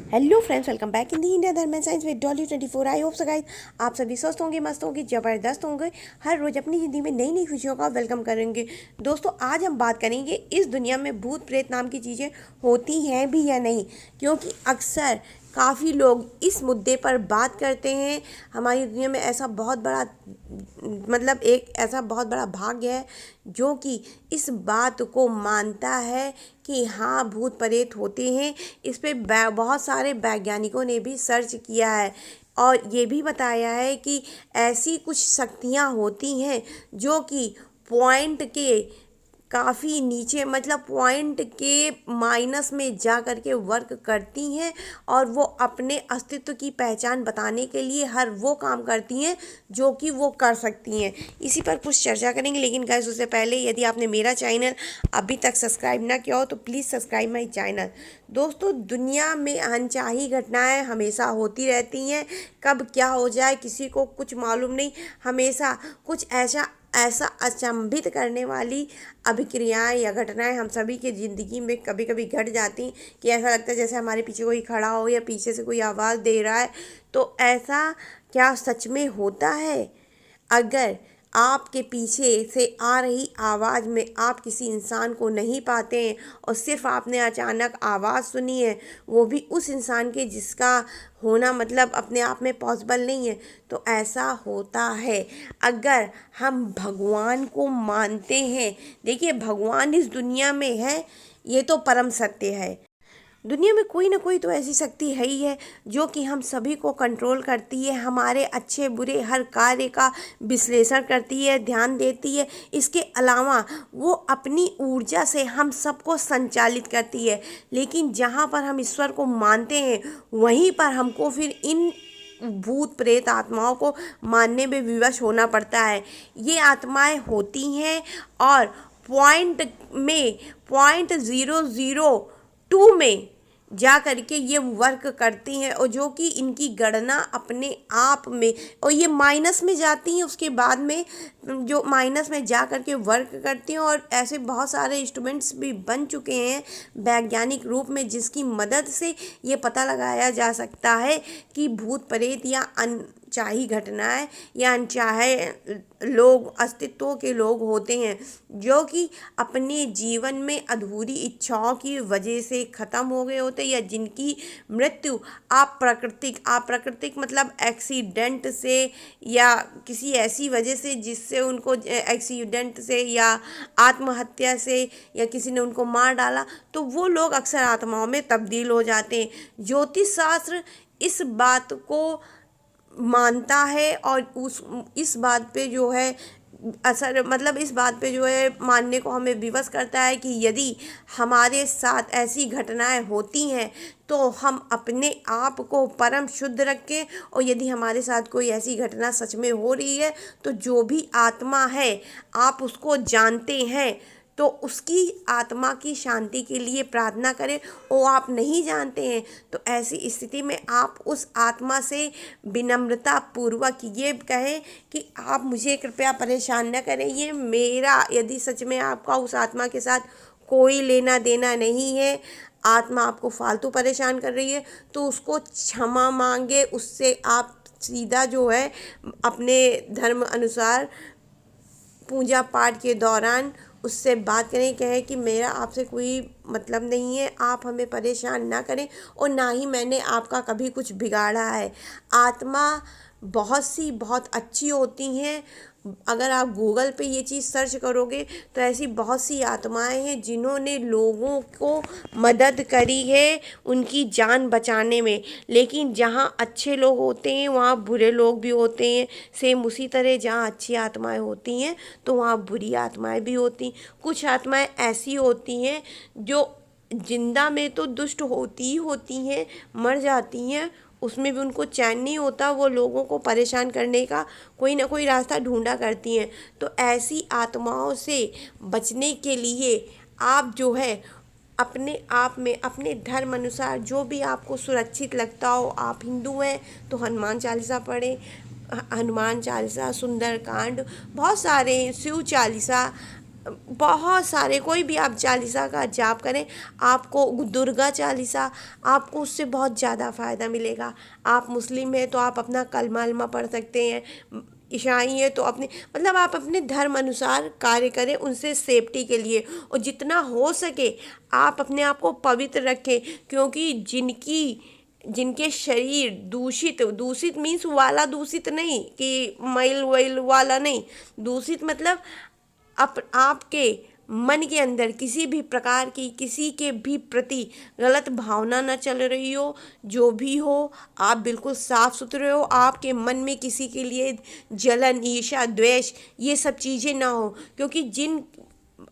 Hello friends, welcome back in the India Dharm and science with Dolly 24। I hope so guys आप सभी स्वस्थ होंगे, मस्त होंगे, ज़बरदस्त होंगे, हर रोज़ अपनी ज़िंदगी में नई नई खुशियों का वेलकम करेंगे। दोस्तों, आज हम बात करेंगे इस दुनिया में भूत प्रेत नाम की चीज़ें होती हैं भी या नहीं, क्योंकि अक्सर काफ़ी लोग इस मुद्दे पर बात करते हैं। हमारी दुनिया में ऐसा बहुत बड़ा एक ऐसा बहुत बड़ा भाग है जो कि इस बात को मानता है कि हाँ, भूत प्रेत होते हैं। इस पे बहुत सारे वैज्ञानिकों ने भी सर्च किया है और ये भी बताया है कि ऐसी कुछ शक्तियाँ होती हैं जो कि पॉइंट के काफ़ी नीचे, मतलब पॉइंट के माइनस में जा कर के वर्क करती हैं और वो अपने अस्तित्व की पहचान बताने के लिए हर वो काम करती हैं जो कि वो कर सकती हैं। इसी पर कुछ चर्चा करेंगे, लेकिन गाइस उससे पहले यदि आपने मेरा चैनल अभी तक सब्सक्राइब ना किया हो तो प्लीज़ सब्सक्राइब माई चैनल। दोस्तों, दुनिया में अनचाही घटनाएं हमेशा होती रहती हैं। कब क्या हो जाए किसी को कुछ मालूम नहीं। हमेशा कुछ ऐसा ऐसा अचंभित करने वाली अभिक्रियाएं या घटनाएं हम सभी के ज़िंदगी में कभी कभी घट जाती कि ऐसा लगता है जैसे हमारे पीछे कोई खड़ा हो या पीछे से कोई आवाज़ दे रहा है। तो ऐसा क्या सच में होता है? अगर आपके पीछे से आ रही आवाज़ में आप किसी इंसान को नहीं पाते हैं और सिर्फ आपने अचानक आवाज़ सुनी है, वो भी उस इंसान के जिसका होना मतलब अपने आप में पॉसिबल नहीं है, तो ऐसा होता है। अगर हम भगवान को मानते हैं, देखिए भगवान इस दुनिया में है, ये तो परम सत्य है। दुनिया में कोई ना कोई तो ऐसी शक्ति है ही है जो कि हम सभी को कंट्रोल करती है, हमारे अच्छे बुरे हर कार्य का विश्लेषण करती है, ध्यान देती है। इसके अलावा वो अपनी ऊर्जा से हम सबको संचालित करती है। लेकिन जहाँ पर हम ईश्वर को मानते हैं, वहीं पर हमको फिर इन भूत प्रेत आत्माओं को मानने में विवश होना पड़ता है। ये आत्माएं होती हैं और पॉइंट में 0.002 में जा करके ये वर्क करती हैं और जो कि इनकी गणना अपने आप में, और ये माइनस में जाती हैं, उसके बाद में जो माइनस में जा करके वर्क करती हैं। और ऐसे बहुत सारे इंस्ट्रूमेंट्स भी बन चुके हैं वैज्ञानिक रूप में जिसकी मदद से ये पता लगाया जा सकता है कि भूत प्रेत या अनचाही घटनाएं या अनचाहे लोग, अस्तित्व के लोग होते हैं जो कि अपने जीवन में अधूरी इच्छाओं की वजह से ख़त्म हो गए होते हैं, या जिनकी मृत्यु अप्राकृतिक मतलब एक्सीडेंट से या किसी ऐसी वजह से जिससे उनको, एक्सीडेंट से या आत्महत्या से, या किसी ने उनको मार डाला, तो वो लोग अक्सर आत्माओं में तब्दील हो जाते हैं। ज्योतिष शास्त्र इस बात को मानता है और इस बात पे जो है असर, मतलब इस बात पे जो है मानने को हमें विवश करता है कि यदि हमारे साथ ऐसी घटनाएं होती हैं तो हम अपने आप को परम शुद्ध रखें, और यदि हमारे साथ कोई ऐसी घटना सच में हो रही है तो जो भी आत्मा है आप उसको जानते हैं तो उसकी आत्मा की शांति के लिए प्रार्थना करें। और आप नहीं जानते हैं तो ऐसी स्थिति में आप उस आत्मा से विनम्रता पूर्वक ये कहें कि आप मुझे कृपया परेशान न करें, ये मेरा, यदि सच में आपका उस आत्मा के साथ कोई लेना देना नहीं है, आत्मा आपको फालतू परेशान कर रही है, तो उसको क्षमा मांगे। उससे आप सीधा जो है अपने धर्म अनुसार पूजा पाठ के दौरान उससे बात करें, कहें कि मेरा आपसे कोई मतलब नहीं है, आप हमें परेशान ना करें और ना ही मैंने आपका कभी कुछ बिगाड़ा है। आत्मा बहुत अच्छी होती हैं। अगर आप गूगल पे ये चीज़ सर्च करोगे तो ऐसी बहुत सी आत्माएं हैं जिन्होंने लोगों को मदद करी है उनकी जान बचाने में। लेकिन जहाँ अच्छे लोग होते हैं वहाँ बुरे लोग भी होते हैं। सेम उसी तरह जहाँ अच्छी आत्माएं होती हैं तो वहाँ बुरी आत्माएं भी होती। कुछ आत्माएं ऐसी होती हैं जो जिंदा में तो दुष्ट होती ही होती हैं, मर जाती हैं उसमें भी उनको चैन नहीं होता, वो लोगों को परेशान करने का कोई ना कोई रास्ता ढूंढा करती हैं। तो ऐसी आत्माओं से बचने के लिए आप जो है अपने आप में अपने धर्म अनुसार जो भी आपको सुरक्षित लगता हो, आप हिंदू हैं तो हनुमान चालीसा पढ़ें, हनुमान चालीसा, सुंदरकांड, बहुत सारे शिव चालीसा, बहुत सारे कोई भी आप चालीसा का जाप करें, आपको दुर्गा चालीसा, आपको उससे बहुत ज़्यादा फ़ायदा मिलेगा। आप मुस्लिम हैं तो आप अपना कलमा वलमा पढ़ सकते हैं, ईसाई है तो अपने मतलब आप अपने धर्म अनुसार कार्य करें उनसे सेफ्टी के लिए, और जितना हो सके आप अपने आप को पवित्र रखें, क्योंकि जिनके शरीर दूषित, दूषित मीन्स वाला दूषित नहीं कि मैल वैल वाला नहीं, दूषित मतलब आपके मन के अंदर किसी भी प्रकार की किसी के भी प्रति गलत भावना न चल रही हो, जो भी हो आप बिल्कुल साफ सुथरे हो, आपके मन में किसी के लिए जलन, ईर्ष्या, द्वेष ये सब चीज़ें ना हो, क्योंकि जिन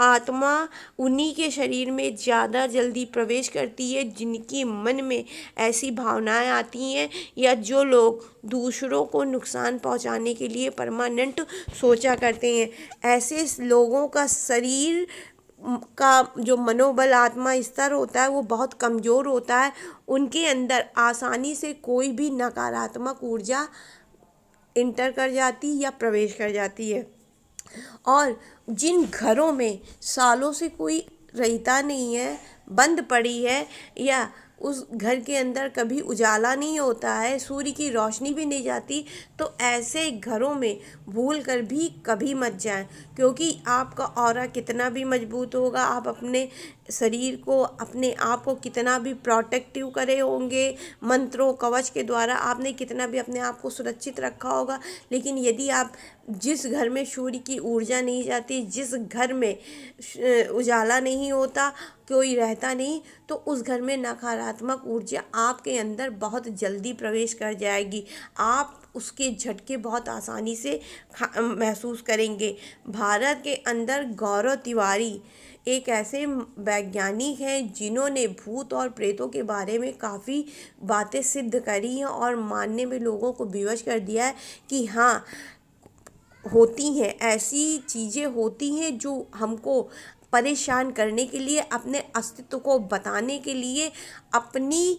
आत्मा उन्हीं के शरीर में ज़्यादा जल्दी प्रवेश करती है जिनकी मन में ऐसी भावनाएं आती हैं, या जो लोग दूसरों को नुकसान पहुंचाने के लिए परमानेंट सोचा करते हैं। ऐसे लोगों का शरीर का जो मनोबल आत्मा स्तर होता है वो बहुत कमज़ोर होता है, उनके अंदर आसानी से कोई भी नकारात्मक ऊर्जा इंटर कर जाती या प्रवेश कर जाती है। और जिन घरों में सालों से कोई रहता नहीं है, बंद पड़ी है, या उस घर के अंदर कभी उजाला नहीं होता है, सूर्य की रोशनी भी नहीं जाती, तो ऐसे घरों में भूल कर भी कभी मत जाएं, क्योंकि आपका ऑरा कितना भी मजबूत होगा, आप अपने शरीर को, अपने आप को कितना भी प्रोटेक्टिव करे होंगे, मंत्रों कवच के द्वारा आपने कितना भी अपने आप को सुरक्षित रखा होगा, लेकिन यदि आप जिस घर में सूर्य की ऊर्जा नहीं जाती, जिस घर में उजाला नहीं होता, कोई रहता नहीं, तो उस घर में नकारात्मक ऊर्जा आपके अंदर बहुत जल्दी प्रवेश कर जाएगी। आप उसके झटके बहुत आसानी से महसूस करेंगे। भारत के अंदर गौरव तिवारी एक ऐसे वैज्ञानिक हैं जिन्होंने भूत और प्रेतों के बारे में काफ़ी बातें सिद्ध करी हैं और मानने में लोगों को विवश कर दिया है कि हाँ, होती हैं ऐसी चीज़ें, होती हैं जो हमको परेशान करने के लिए, अपने अस्तित्व को बताने के लिए अपनी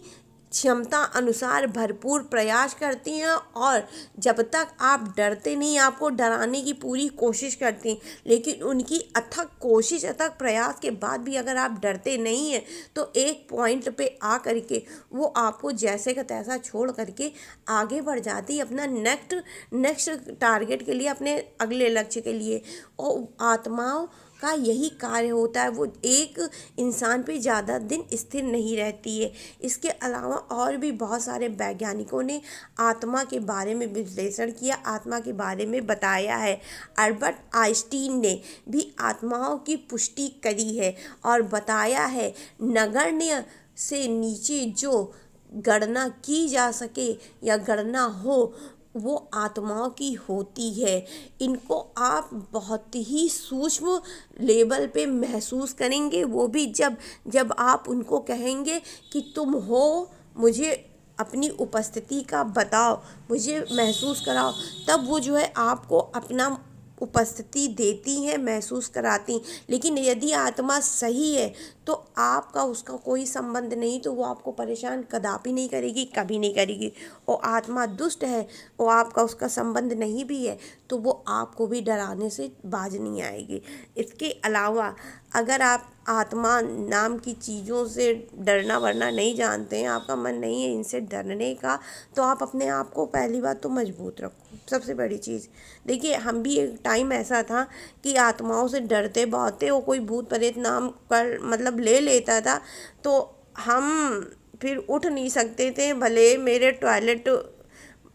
क्षमता अनुसार भरपूर प्रयास करती हैं, और जब तक आप डरते नहीं, आपको डराने की पूरी कोशिश करती हैं, लेकिन उनकी अथक कोशिश, अथक प्रयास के बाद भी अगर आप डरते नहीं हैं तो एक पॉइंट पे आ करके वो आपको जैसे का तैसा छोड़ करके आगे बढ़ जाती है अपना नेक्स्ट टारगेट के लिए, अपने अगले लक्ष्य के लिए। और आत्माओं का यही कार्य होता है, वो एक इंसान पे ज़्यादा दिन स्थिर नहीं रहती है। इसके अलावा और भी बहुत सारे वैज्ञानिकों ने आत्मा के बारे में विश्लेषण किया, आत्मा के बारे में बताया है। अल्बर्ट आइंस्टीन ने भी आत्माओं की पुष्टि करी है और बताया है नगण्य से नीचे जो गणना की जा सके या गणना हो वो आत्माओं की होती है। इनको आप बहुत ही सूक्ष्म लेवल पे महसूस करेंगे, वो भी जब आप उनको कहेंगे कि तुम हो, मुझे अपनी उपस्थिति का बताओ, मुझे महसूस कराओ, तब वो जो है आपको अपना उपस्थिति देती हैं, महसूस कराती। लेकिन यदि आत्मा सही है तो आपका उसका कोई संबंध नहीं, तो वो आपको परेशान कदापि नहीं करेगी, कभी नहीं करेगी। और आत्मा दुष्ट है, वो आपका उसका संबंध नहीं भी है, तो वो आपको भी डराने से बाज नहीं आएगी। इसके अलावा अगर आप आत्मा नाम की चीज़ों से डरना वरना नहीं जानते हैं, आपका मन नहीं है इनसे डरने का, तो आप अपने आप को पहली बात तो मजबूत रखो। सबसे बड़ी चीज़ देखिए, हम भी एक टाइम ऐसा था कि आत्माओं से डरते बहुत थे, वो कोई भूत प्रेत नाम कर मतलब ले लेता था तो हम फिर उठ नहीं सकते थे, भले मेरे टॉयलेट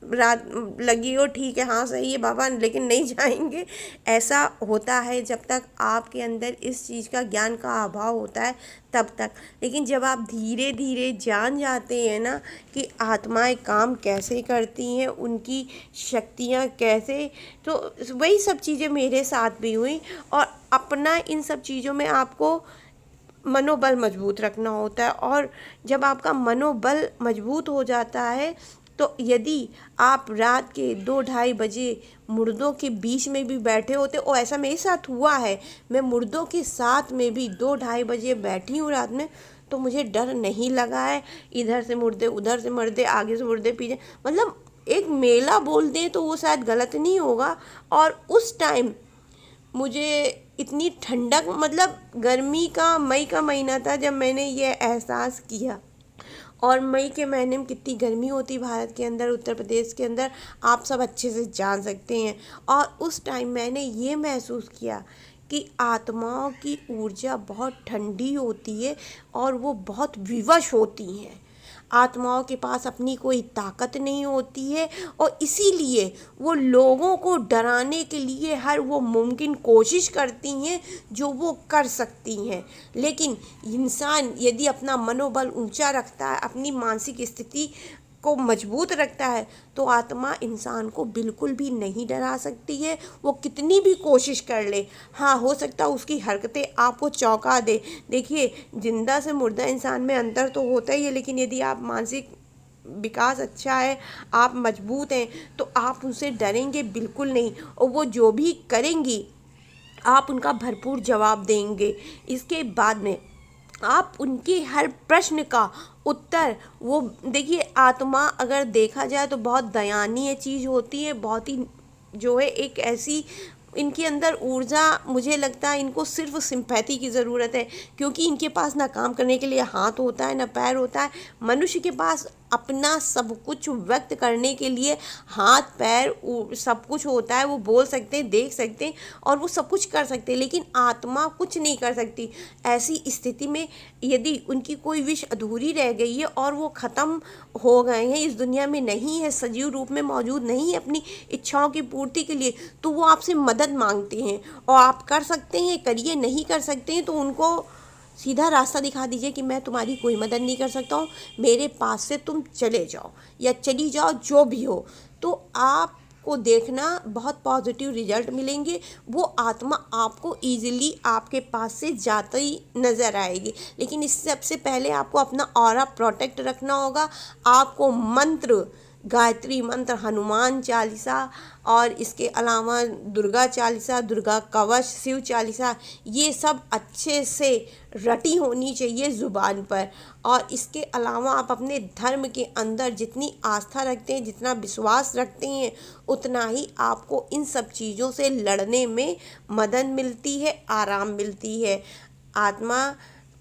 रात लगी हो, ठीक है, हाँ सही है बाबा, लेकिन नहीं जाएंगे। ऐसा होता है जब तक आपके अंदर इस चीज़ का ज्ञान का अभाव होता है तब तक। लेकिन जब आप धीरे धीरे जान जाते हैं ना कि आत्माएं काम कैसे करती हैं, उनकी शक्तियाँ कैसे, तो वही सब चीज़ें मेरे साथ भी हुई। और अपना इन सब चीज़ों में आपको मनोबल मजबूत रखना होता है, और जब आपका मनोबल मजबूत हो जाता है तो यदि आप रात के 2-2:30 बजे मुर्दों के बीच में भी बैठे होते, और ऐसा मेरे साथ हुआ है, मैं मुर्दों के साथ में भी 2-2:30 बजे बैठी हूँ रात में, तो मुझे डर नहीं लगा है। इधर से मुर्दे, उधर से मुर्दे, आगे से मुर्दे, पीछे, मतलब एक मेला बोल दें तो वो शायद गलत नहीं होगा। और उस टाइम मुझे इतनी ठंडक, मतलब गर्मी का मई का महीना था जब मैंने ये एहसास किया। और मई के महीने में कितनी गर्मी होती है भारत के अंदर, उत्तर प्रदेश के अंदर, आप सब अच्छे से जान सकते हैं। और उस टाइम मैंने ये महसूस किया कि आत्माओं की ऊर्जा बहुत ठंडी होती है और वो बहुत विवश होती हैं। आत्माओं के पास अपनी कोई ताकत नहीं होती है और इसीलिए वो लोगों को डराने के लिए हर वो मुमकिन कोशिश करती हैं जो वो कर सकती हैं। लेकिन इंसान यदि अपना मनोबल ऊंचा रखता है, अपनी मानसिक स्थिति को मजबूत रखता है, तो आत्मा इंसान को बिल्कुल भी नहीं डरा सकती है, वो कितनी भी कोशिश कर ले। हाँ, हो सकता है उसकी हरकतें आपको चौंका दे। देखिए, जिंदा से मुर्दा इंसान में अंतर तो होता ही है, लेकिन यदि आप मानसिक विकास अच्छा है, आप मजबूत हैं, तो आप उनसे डरेंगे बिल्कुल नहीं। और वो जो भी करेंगी आप उनका भरपूर जवाब देंगे। इसके बाद में आप उनके हर प्रश्न का उत्तर, वो देखिए, आत्मा अगर देखा जाए तो बहुत दयनीय चीज़ होती है, बहुत ही जो है एक ऐसी इनके अंदर ऊर्जा, मुझे लगता है इनको सिर्फ सिंपैथी की ज़रूरत है, क्योंकि इनके पास ना काम करने के लिए हाथ होता है ना पैर होता है। मनुष्य के पास अपना सब कुछ व्यक्त करने के लिए हाथ पैर सब कुछ होता है, वो बोल सकते हैं, देख सकते हैं और वो सब कुछ कर सकते हैं, लेकिन आत्मा कुछ नहीं कर सकती। ऐसी स्थिति में यदि उनकी कोई विश अधूरी रह गई है और वो ख़त्म हो गए हैं, इस दुनिया में नहीं है, सजीव रूप में मौजूद नहीं है अपनी इच्छाओं की पूर्ति के लिए, तो वो आपसे मदद मांगते हैं। और आप कर सकते हैं, करिए, नहीं कर सकते हैं तो उनको सीधा रास्ता दिखा दीजिए कि मैं तुम्हारी कोई मदद नहीं कर सकता हूँ, मेरे पास से तुम चले जाओ या चली जाओ, जो भी हो। तो आपको देखना बहुत पॉजिटिव रिजल्ट मिलेंगे। वो आत्मा आपको ईजिली आपके पास से जाती ही नज़र आएगी। लेकिन इससे सबसे पहले आपको अपना ऑरा प्रोटेक्ट रखना होगा। आपको मंत्र, गायत्री मंत्र, हनुमान चालीसा और इसके अलावा दुर्गा चालीसा, दुर्गा कवच, शिव चालीसा, ये सब अच्छे से रटी होनी चाहिए ज़ुबान पर। और इसके अलावा आप अपने धर्म के अंदर जितनी आस्था रखते हैं, जितना विश्वास रखते हैं, उतना ही आपको इन सब चीज़ों से लड़ने में मदद मिलती है, आराम मिलती है। आत्मा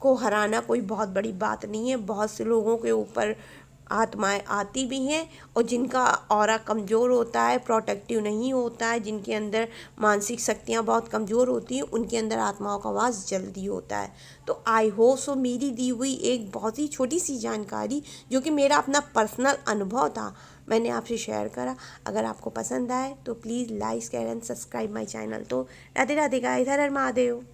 को हराना कोई बहुत बड़ी बात नहीं है। बहुत से लोगों के ऊपर आत्माएं आती भी हैं और जिनका ऑरा कमज़ोर होता है, प्रोटेक्टिव नहीं होता है, जिनके अंदर मानसिक शक्तियाँ बहुत कमज़ोर होती हैं, उनके अंदर आत्माओं का वास जल्दी होता है। तो आई होप सो मेरी दी हुई एक बहुत ही छोटी सी जानकारी, जो कि मेरा अपना पर्सनल अनुभव था, मैंने आपसे शेयर करा। अगर आपको पसंद आए तो please like share and subscribe my channel. तो राधे राधे गाइस, हर हर महादेव।